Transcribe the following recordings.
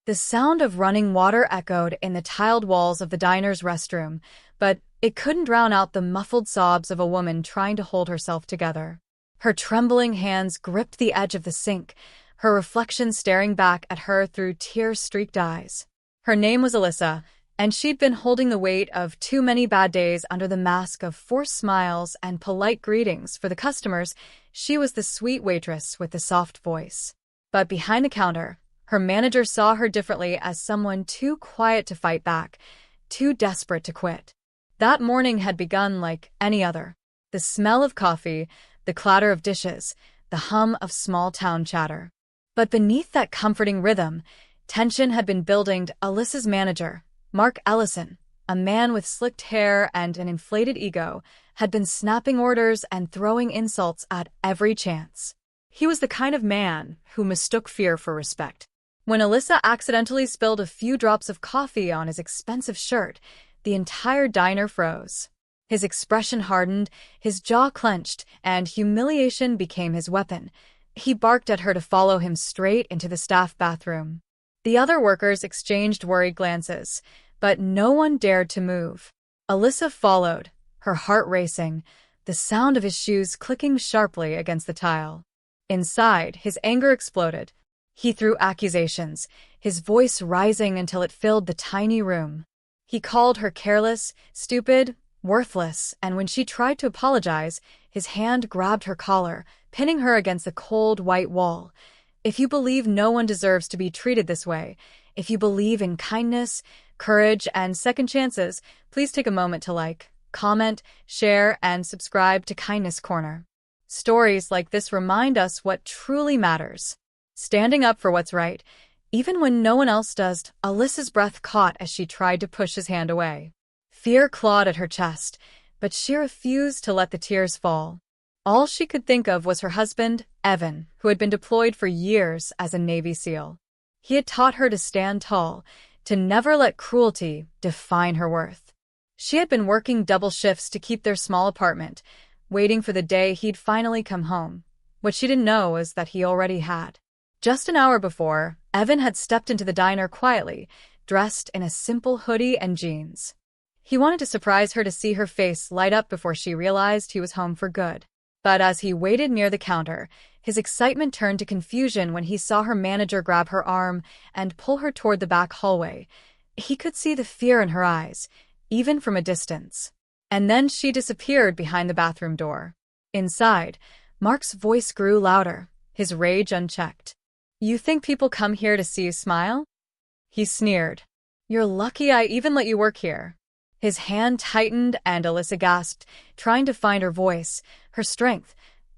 The sound of running water echoed in the tiled walls of the diner's restroom, but it couldn't drown out the muffled sobs of a woman trying to hold herself together. Her trembling hands gripped the edge of the sink, her reflection staring back at her through tear-streaked eyes. Her name was Alyssa, and she'd been holding the weight of too many bad days under the mask of forced smiles and polite greetings for the customers. She was the sweet waitress with the soft voice. But behind the counter, her manager saw her differently, as someone too quiet to fight back, too desperate to quit. That morning had begun like any other. The smell of coffee, the clatter of dishes, the hum of small-town chatter. But beneath that comforting rhythm, tension had been building. Alyssa's manager, Mark Ellison, a man with slicked hair and an inflated ego, had been snapping orders and throwing insults at every chance. He was the kind of man who mistook fear for respect. When Alyssa accidentally spilled a few drops of coffee on his expensive shirt, the entire diner froze. His expression hardened, his jaw clenched, and humiliation became his weapon. He barked at her to follow him straight into the staff bathroom. The other workers exchanged worried glances, but no one dared to move. Alyssa followed, her heart racing, the sound of his shoes clicking sharply against the tile. Inside, his anger exploded. He threw accusations, his voice rising until it filled the tiny room. He called her careless, stupid, worthless, and when she tried to apologize, his hand grabbed her collar, pinning her against the cold white wall. If you believe no one deserves to be treated this way, if you believe in kindness, courage, and second chances, please take a moment to like, comment, share, and subscribe to Kindness Corner. Stories like this remind us what truly matters. Standing up for what's right, even when no one else does. Alyssa's breath caught as she tried to push his hand away. Fear clawed at her chest, but she refused to let the tears fall. All she could think of was her husband, Evan, who had been deployed for years as a Navy SEAL. He had taught her to stand tall, to never let cruelty define her worth. She had been working double shifts to keep their small apartment, waiting for the day he'd finally come home. What she didn't know was that he already had. Just an hour before, Evan had stepped into the diner quietly, dressed in a simple hoodie and jeans. He wanted to surprise her, to see her face light up before she realized he was home for good. But as he waited near the counter, his excitement turned to confusion when he saw her manager grab her arm and pull her toward the back hallway. He could see the fear in her eyes, even from a distance. And then she disappeared behind the bathroom door. Inside, Mark's voice grew louder, his rage unchecked. "You think people come here to see you smile?" He sneered. "You're lucky I even let you work here." His hand tightened and Alyssa gasped, trying to find her voice, her strength.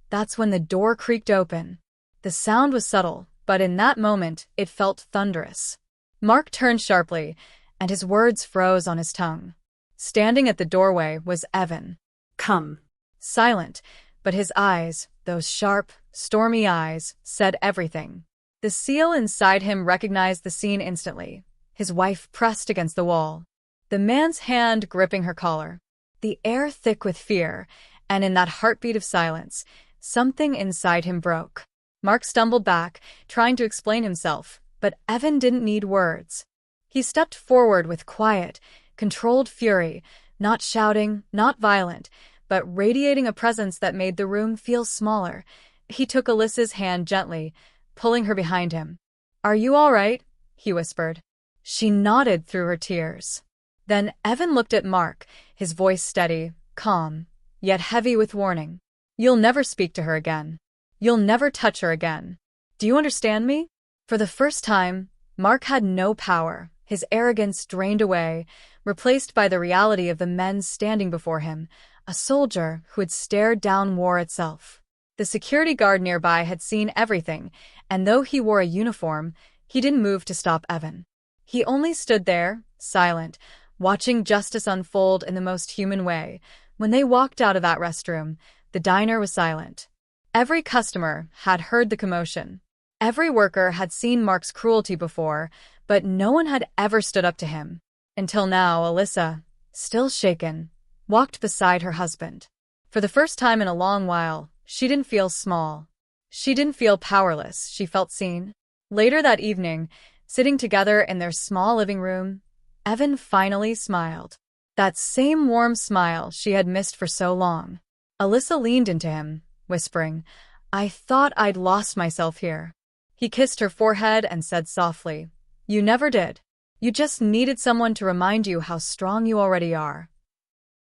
That's when the door creaked open. The sound was subtle, but in that moment it felt thunderous. Mark turned sharply, and his words froze on his tongue. Standing at the doorway was Evan. "Come." Silent, but his eyes, those sharp, stormy eyes, said everything. The SEAL inside him recognized the scene instantly, his wife pressed against the wall, the man's hand gripping her collar, the air thick with fear, and in that heartbeat of silence, something inside him broke. Mark stumbled back, trying to explain himself, but Evan didn't need words. He stepped forward with quiet, controlled fury, not shouting, not violent, but radiating a presence that made the room feel smaller. He took Alyssa's hand gently, pulling her behind him. "Are you all right?" he whispered. She nodded through her tears. Then Evan looked at Mark, his voice steady, calm, yet heavy with warning. "You'll never speak to her again. You'll never touch her again. Do you understand me?" For the first time, Mark had no power, his arrogance drained away, replaced by the reality of the men standing before him, a soldier who had stared down war itself. The security guard nearby had seen everything, and though he wore a uniform, he didn't move to stop Evan. He only stood there, silent, watching justice unfold in the most human way. When they walked out of that restroom, the diner was silent. Every customer had heard the commotion. Every worker had seen Mark's cruelty before, but no one had ever stood up to him. Until now, Alyssa, still shaken, walked beside her husband. For the first time in a long while, she didn't feel small. She didn't feel powerless, she felt seen. Later that evening, Sitting together in their small living room, Evan finally smiled. That same warm smile she had missed for so long. Alyssa leaned into him, whispering, "I thought I'd lost myself here." He kissed her forehead and said softly, "You never did. You just needed someone to remind you how strong you already are."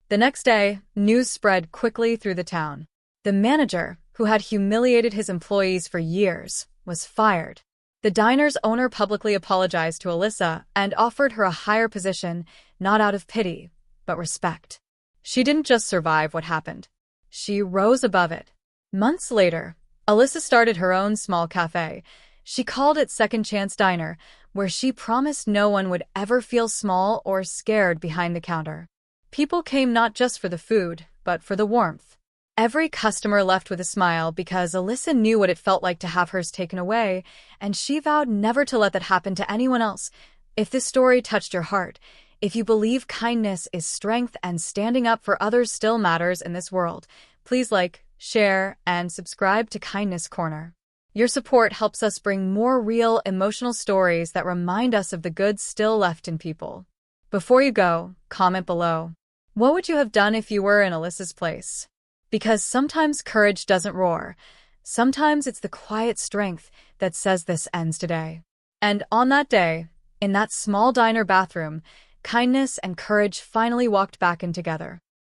The next day, news spread quickly through the town. The manager, who had humiliated his employees for years, was fired. The diner's owner publicly apologized to Alyssa and offered her a higher position, not out of pity, but respect. She didn't just survive what happened. She rose above it. Months later, Alyssa started her own small cafe. She called it Second Chance Diner, where she promised no one would ever feel small or scared behind the counter. People came not just for the food, but for the warmth. Every customer left with a smile because Alyssa knew what it felt like to have hers taken away, and she vowed never to let that happen to anyone else. If this story touched your heart, if you believe kindness is strength and standing up for others still matters in this world, please like, share, and subscribe to Kindness Corner. Your support helps us bring more real, emotional stories that remind us of the good still left in people. Before you go, comment below. What would you have done if you were in Alyssa's place? Because sometimes courage doesn't roar. Sometimes it's the quiet strength that says this ends today. And on that day, in that small diner bathroom, kindness and courage finally walked back in together.